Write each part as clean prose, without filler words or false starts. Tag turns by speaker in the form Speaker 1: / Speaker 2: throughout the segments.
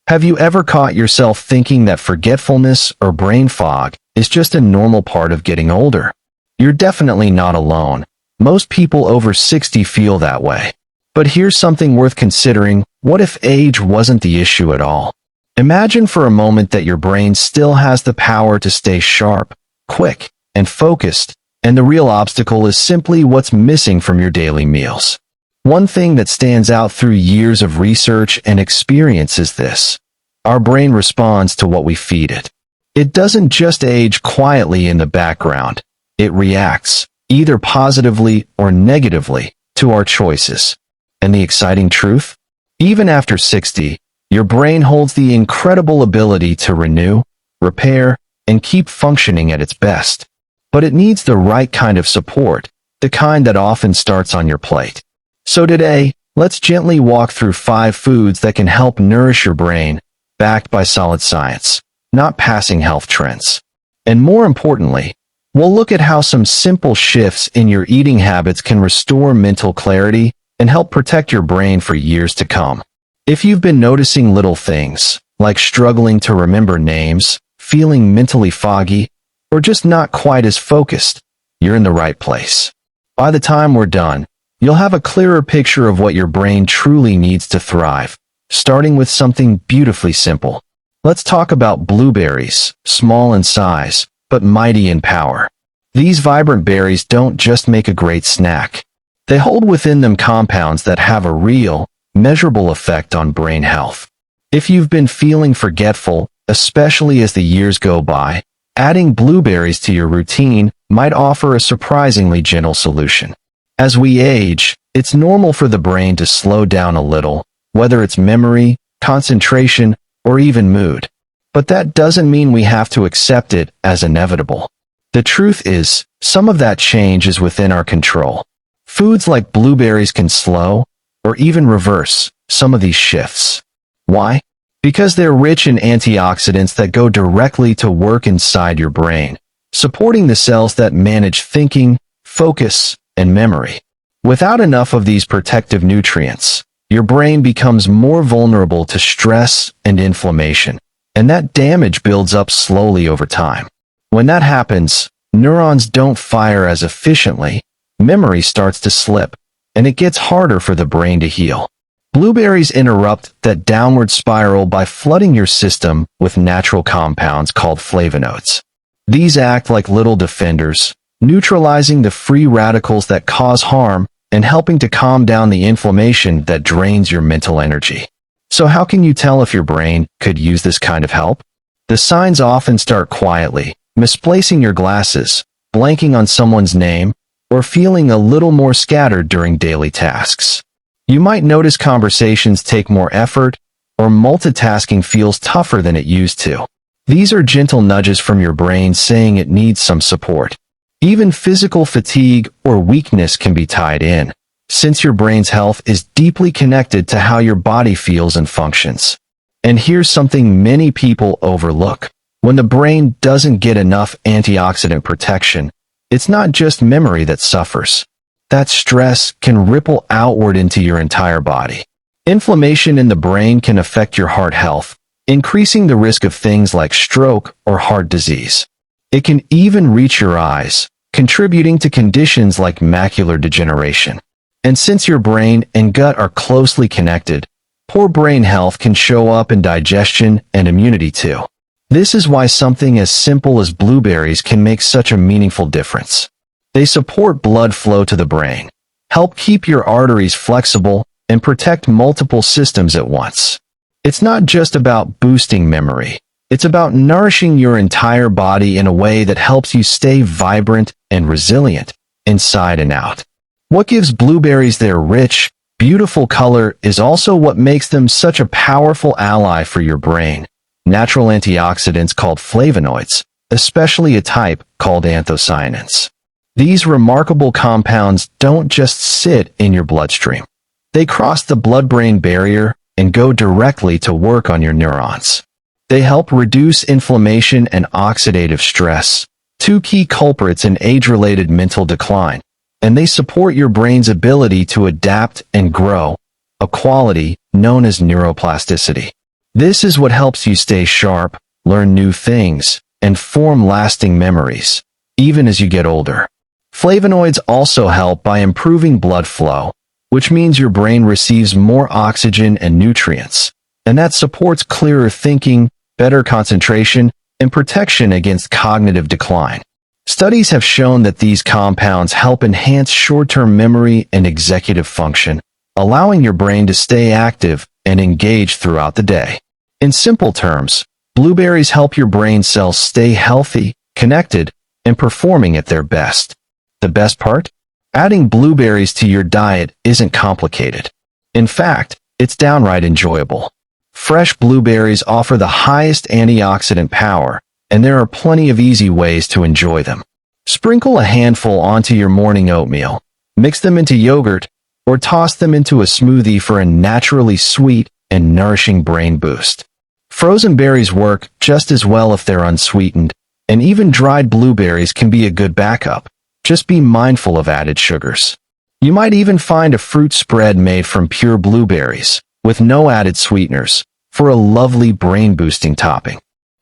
Speaker 1: Have you ever caught yourself thinking that forgetfulness or brain fog is just a normal part of getting older? You're definitely not alone. Most people over 60 feel that way. But here's something worth considering. What if age wasn't the issue at all? Imagine for a moment that your brain still has the power to stay sharp, quick, and focused, and the real obstacle is simply what's missing from your daily meals. One thing that stands out through years of research and experience is this. Our brain responds to what we feed it. It doesn't just age quietly in the background. It reacts, either positively or negatively, to our choices. And the exciting truth? Even after 60, your brain holds the incredible ability to renew, repair, and keep functioning at its best. But it needs the right kind of support, the kind that often starts on your plate. So today, let's gently walk through 5 foods that can help nourish your brain, backed by solid science, not passing health trends. And more importantly, we'll look at how some simple shifts in your eating habits can restore mental clarity and help protect your brain for years to come. If you've been noticing little things, like struggling to remember names, feeling mentally foggy, or just not quite as focused, you're in the right place. By the time we're done, you'll have a clearer picture of what your brain truly needs to thrive, starting with something beautifully simple. Let's talk about blueberries, small in size, but mighty in power. These vibrant berries don't just make a great snack. They hold within them compounds that have a real, measurable effect on brain health. If you've been feeling forgetful, especially as the years go by, adding blueberries to your routine might offer a surprisingly gentle solution. As we age, it's normal for the brain to slow down a little, whether it's memory, concentration, or even mood. But that doesn't mean we have to accept it as inevitable. The truth is, some of that change is within our control. Foods like blueberries can slow, or even reverse, some of these shifts. Why? Because they're rich in antioxidants that go directly to work inside your brain, supporting the cells that manage thinking, focus, and memory. Without enough of these protective nutrients, your brain becomes more vulnerable to stress and inflammation, and that damage builds up slowly over time. When that happens, neurons don't fire as efficiently, memory starts to slip, and it gets harder for the brain to heal. Blueberries interrupt that downward spiral by flooding your system with natural compounds called flavonoids. These act like little defenders, neutralizing the free radicals that cause harm and helping to calm down the inflammation that drains your mental energy. So how can you tell if your brain could use this kind of help? The signs often start quietly, misplacing your glasses, blanking on someone's name, or feeling a little more scattered during daily tasks. You might notice conversations take more effort, or multitasking feels tougher than it used to. These are gentle nudges from your brain saying it needs some support. Even physical fatigue or weakness can be tied in, since your brain's health is deeply connected to how your body feels and functions. And here's something many people overlook. When the brain doesn't get enough antioxidant protection, it's not just memory that suffers. That stress can ripple outward into your entire body. Inflammation in the brain can affect your heart health, increasing the risk of things like stroke or heart disease. It can even reach your eyes, contributing to conditions like macular degeneration. And since your brain and gut are closely connected, poor brain health can show up in digestion and immunity too. This is why something as simple as blueberries can make such a meaningful difference. They support blood flow to the brain, help keep your arteries flexible, and protect multiple systems at once. It's not just about boosting memory. It's about nourishing your entire body in a way that helps you stay vibrant and resilient, inside and out. What gives blueberries their rich, beautiful color is also what makes them such a powerful ally for your brain. Natural antioxidants called flavonoids, especially a type called anthocyanins. These remarkable compounds don't just sit in your bloodstream. They cross the blood-brain barrier and go directly to work on your neurons. They help reduce inflammation and oxidative stress, 2 key culprits in age-related mental decline, and they support your brain's ability to adapt and grow, a quality known as neuroplasticity. This is what helps you stay sharp, learn new things, and form lasting memories, even as you get older. Flavonoids also help by improving blood flow, which means your brain receives more oxygen and nutrients, and that supports clearer thinking, better concentration, and protection against cognitive decline. Studies have shown that these compounds help enhance short-term memory and executive function, allowing your brain to stay active and engaged throughout the day. In simple terms, blueberries help your brain cells stay healthy, connected, and performing at their best. The best part? Adding blueberries to your diet isn't complicated. In fact, it's downright enjoyable. Fresh blueberries offer the highest antioxidant power, and there are plenty of easy ways to enjoy them. Sprinkle a handful onto your morning oatmeal, mix them into yogurt, or toss them into a smoothie for a naturally sweet and nourishing brain boost. Frozen berries work just as well if they're unsweetened, and even dried blueberries can be a good backup. Just be mindful of added sugars. You might even find a fruit spread made from pure blueberries, with no added sweeteners, for a lovely brain-boosting topping.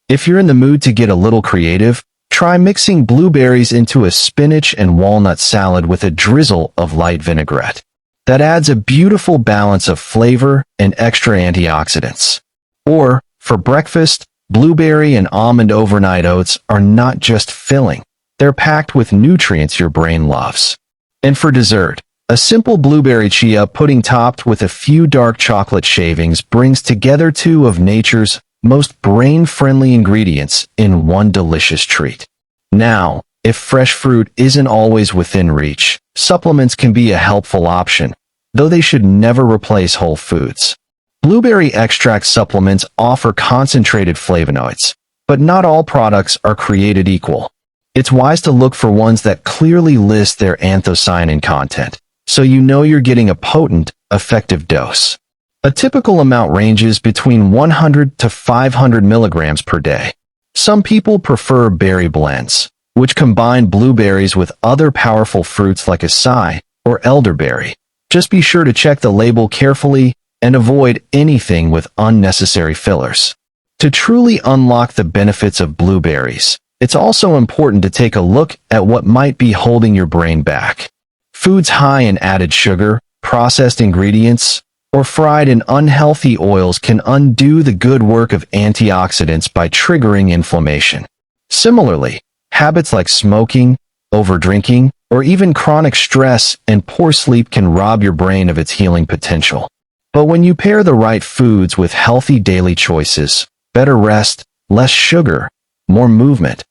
Speaker 1: If you're in the mood to get a little creative, try mixing blueberries into a spinach and walnut salad with a drizzle of light vinaigrette. That adds a beautiful balance of flavor and extra antioxidants. Or, for breakfast, blueberry and almond overnight oats are not just filling. They're packed with nutrients your brain loves. And for dessert, a simple blueberry chia pudding topped with a few dark chocolate shavings brings together two of nature's most brain-friendly ingredients in one delicious treat. Now, if fresh fruit isn't always within reach, supplements can be a helpful option, though they should never replace whole foods. Blueberry extract supplements offer concentrated flavonoids, but not all products are created equal. It's wise to look for ones that clearly list their anthocyanin content, so you know you're getting a potent, effective dose. A typical amount ranges between 100 to 500 milligrams per day. Some people prefer berry blends, which combine blueberries with other powerful fruits like acai or elderberry. Just be sure to check the label carefully and avoid anything with unnecessary fillers. To truly unlock the benefits of blueberries, it's also important to take a look at what might be holding your brain back. Foods high in added sugar, processed ingredients, or fried in unhealthy oils can undo the good work of antioxidants by triggering inflammation. Similarly, habits like smoking, overdrinking, or even chronic stress and poor sleep can rob your brain of its healing potential. But when you pair the right foods with healthy daily choices, better rest, less sugar, more movement,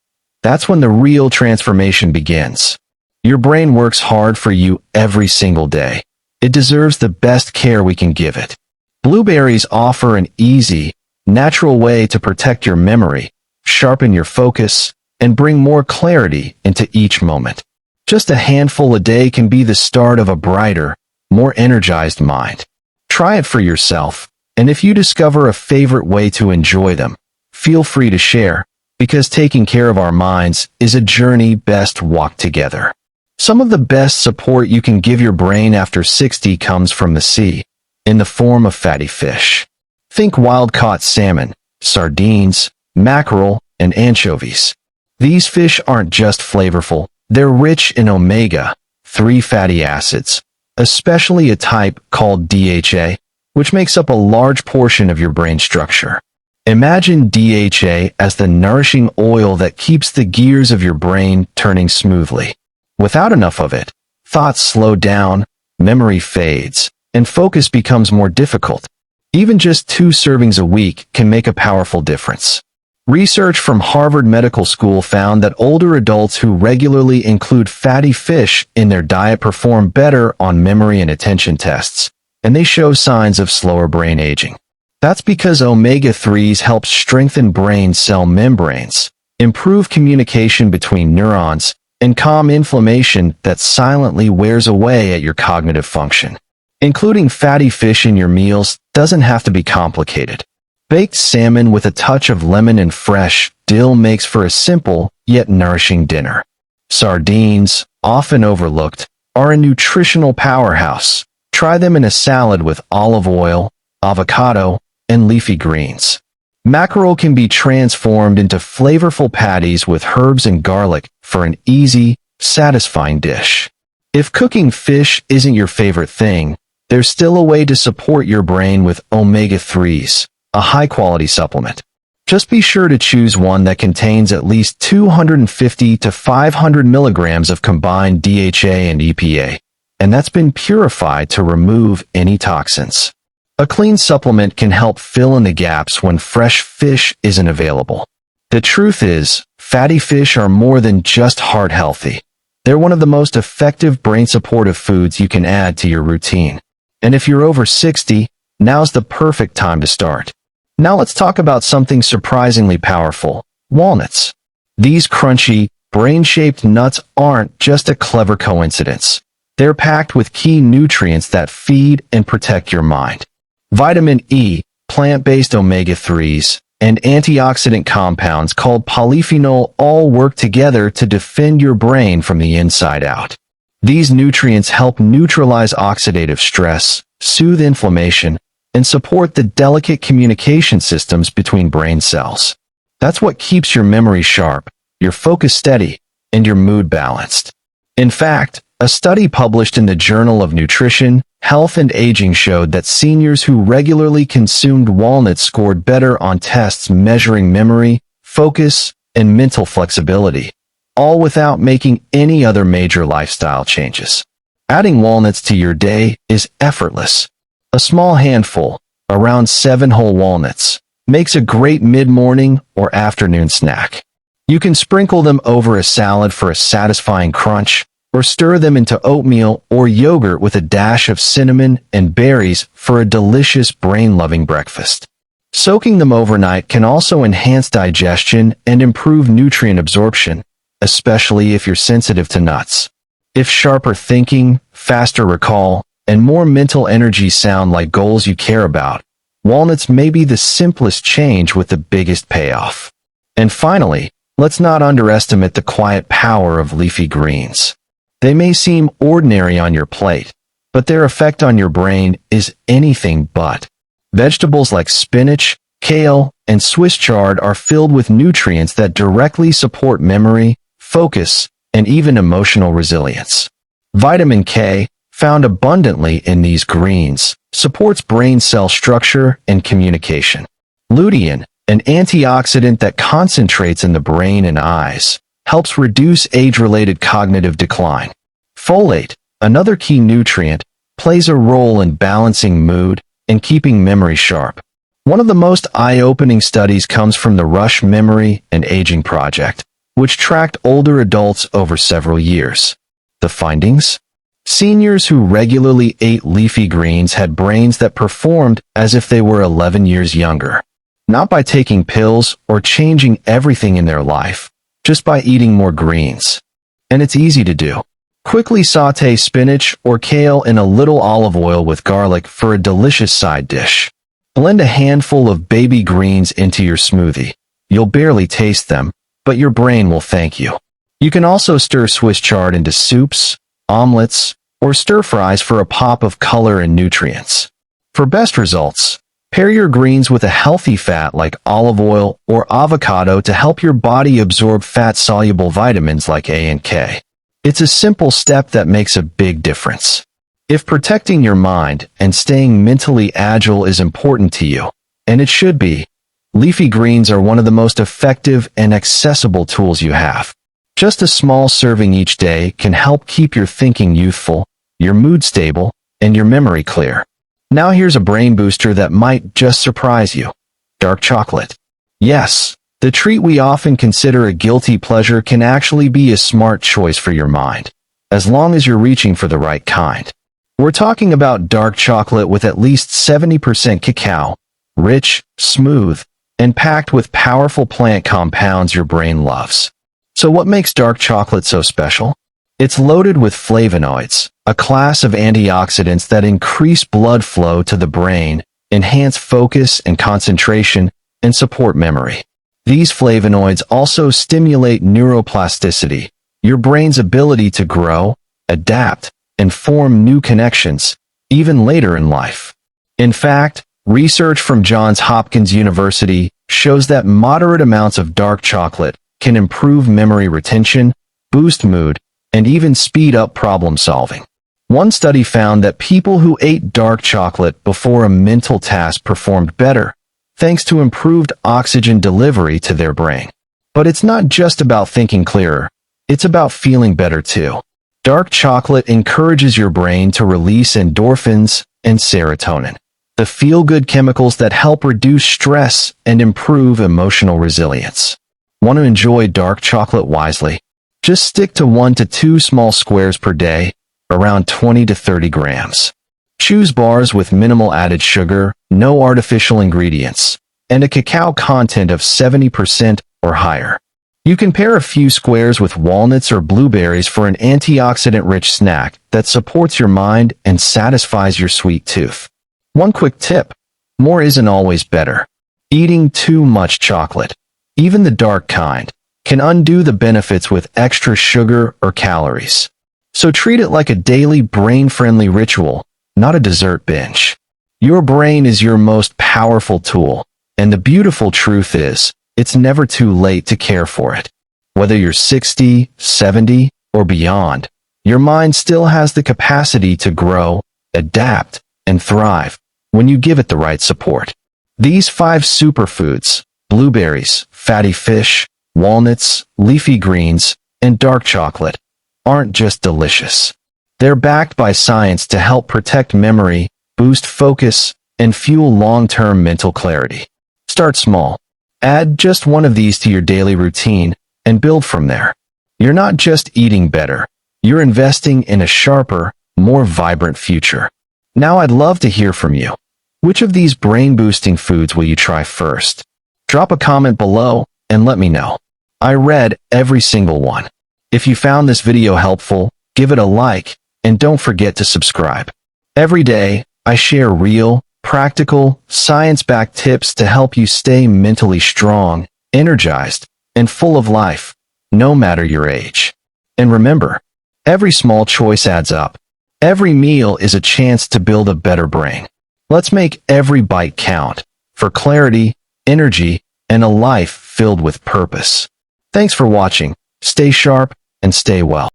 Speaker 1: that's when the real transformation begins. Your brain works hard for you every single day. It deserves the best care we can give it. Blueberries offer an easy, natural way to protect your memory, sharpen your focus, and bring more clarity into each moment. Just a handful a day can be the start of a brighter, more energized mind. Try it for yourself, and if you discover a favorite way to enjoy them, feel free to share, because taking care of our minds is a journey best walked together. Some of the best support you can give your brain after 60 comes from the sea, in the form of fatty fish. Think wild-caught salmon, sardines, mackerel, and anchovies. These fish aren't just flavorful, they're rich in omega-3 fatty acids, especially a type called DHA, which makes up a large portion of your brain structure. Imagine DHA as the nourishing oil that keeps the gears of your brain turning smoothly. Without enough of it, thoughts slow down, memory fades, and focus becomes more difficult. Even just 2 servings a week can make a powerful difference. Research from Harvard Medical School found that older adults who regularly include fatty fish in their diet perform better on memory and attention tests, and they show signs of slower brain aging. That's because omega-3s help strengthen brain cell membranes, improve communication between neurons, and calm inflammation that silently wears away at your cognitive function. Including fatty fish in your meals doesn't have to be complicated. Baked salmon with a touch of lemon and fresh dill makes for a simple yet nourishing dinner. Sardines, often overlooked, are a nutritional powerhouse. Try them in a salad with olive oil, avocado, and leafy greens. Mackerel can be transformed into flavorful patties with herbs and garlic for an easy, satisfying dish. If cooking fish isn't your favorite thing, there's still a way to support your brain with omega-3s, a high-quality supplement. Just be sure to choose one that contains at least 250 to 500 milligrams of combined DHA and EPA, and that's been purified to remove any toxins. A clean supplement can help fill in the gaps when fresh fish isn't available. The truth is, fatty fish are more than just heart healthy. They're one of the most effective brain-supportive foods you can add to your routine. And if you're over 60, now's the perfect time to start. Now let's talk about something surprisingly powerful: walnuts. These crunchy, brain-shaped nuts aren't just a clever coincidence. They're packed with key nutrients that feed and protect your mind. Vitamin E, plant-based omega-3s, and antioxidant compounds called polyphenol all work together to defend your brain from the inside out. These nutrients help neutralize oxidative stress, soothe inflammation, and support the delicate communication systems between brain cells. That's what keeps your memory sharp, your focus steady, and your mood balanced. In fact, a study published in the Journal of Nutrition, Health and Aging showed that seniors who regularly consumed walnuts scored better on tests measuring memory, focus, and mental flexibility, all without making any other major lifestyle changes. Adding walnuts to your day is effortless. A small handful, around 7 whole walnuts, makes a great mid-morning or afternoon snack. You can sprinkle them over a salad for a satisfying crunch, or stir them into oatmeal or yogurt with a dash of cinnamon and berries for a delicious brain-loving breakfast. Soaking them overnight can also enhance digestion and improve nutrient absorption, especially if you're sensitive to nuts. If sharper thinking, faster recall, and more mental energy sound like goals you care about, walnuts may be the simplest change with the biggest payoff. And finally, let's not underestimate the quiet power of leafy greens. They may seem ordinary on your plate, but their effect on your brain is anything but. Vegetables like spinach, kale, and Swiss chard are filled with nutrients that directly support memory, focus, and even emotional resilience. Vitamin K, found abundantly in these greens, supports brain cell structure and communication. Lutein, an antioxidant that concentrates in the brain and eyes, helps reduce age-related cognitive decline. Folate, another key nutrient, plays a role in balancing mood and keeping memory sharp. One of the most eye-opening studies comes from the Rush Memory and Aging Project, which tracked older adults over several years. The findings? Seniors who regularly ate leafy greens had brains that performed as if they were 11 years younger. Not by taking pills or changing everything in their life, just by eating more greens. And it's easy to do. Quickly saute spinach or kale in a little olive oil with garlic for a delicious side dish. Blend a handful of baby greens into your smoothie. You'll barely taste them, but your brain will thank you. You can also stir Swiss chard into soups, omelets, or stir-fries for a pop of color and nutrients. For best results, pair your greens with a healthy fat like olive oil or avocado to help your body absorb fat-soluble vitamins like A and K. It's a simple step that makes a big difference. If protecting your mind and staying mentally agile is important to you, and it should be, leafy greens are one of the most effective and accessible tools you have. Just a small serving each day can help keep your thinking youthful, your mood stable, and your memory clear. Now here's a brain booster that might just surprise you. Dark chocolate. Yes, the treat we often consider a guilty pleasure can actually be a smart choice for your mind, as long as you're reaching for the right kind. We're talking about dark chocolate with at least 70% cacao, rich, smooth, and packed with powerful plant compounds your brain loves. So what makes dark chocolate so special? It's loaded with flavonoids, a class of antioxidants that increase blood flow to the brain, enhance focus and concentration, and support memory. These flavonoids also stimulate neuroplasticity, your brain's ability to grow, adapt, and form new connections, even later in life. In fact, Research from Johns Hopkins University shows that moderate amounts of dark chocolate can improve memory retention, boost mood, and even speed up problem solving. One study found that people who ate dark chocolate before a mental task performed better, thanks to improved oxygen delivery to their brain. But it's not just about thinking clearer, it's about feeling better too. Dark chocolate encourages your brain to release endorphins and serotonin, the feel-good chemicals that help reduce stress and improve emotional resilience. Want to enjoy dark chocolate wisely? Just stick to 1 to 2 small squares per day, around 20 to 30 grams. Choose bars with minimal added sugar, no artificial ingredients, and a cacao content of 70% or higher. You can pair a few squares with walnuts or blueberries for an antioxidant-rich snack that supports your mind and satisfies your sweet tooth. One quick tip: more isn't always better. Eating too much chocolate, even the dark kind, can undo the benefits with extra sugar or calories. So treat it like a daily brain-friendly ritual, not a dessert binge. Your brain is your most powerful tool, and the beautiful truth is, it's never too late to care for it. Whether you're 60, 70, or beyond, your mind still has the capacity to grow, adapt, and thrive when you give it the right support. These 5 superfoods, blueberries, fatty fish, walnuts, leafy greens, and dark chocolate, aren't just delicious. They're backed by science to help protect memory, boost focus, and fuel long-term mental clarity. Start small. Add just one of these to your daily routine and build from there. You're not just eating better, you're investing in a sharper, more vibrant future. Now I'd love to hear from you. Which of these brain-boosting foods will you try first? Drop a comment below and let me know. I read every single one. If you found this video helpful, give it a like, and don't forget to subscribe. Every day, I share real, practical, science-backed tips to help you stay mentally strong, energized, and full of life, no matter your age. And remember, every small choice adds up. Every meal is a chance to build a better brain. Let's make every bite count for clarity, energy, and a life filled with purpose. Thanks for watching. Stay sharp and stay well.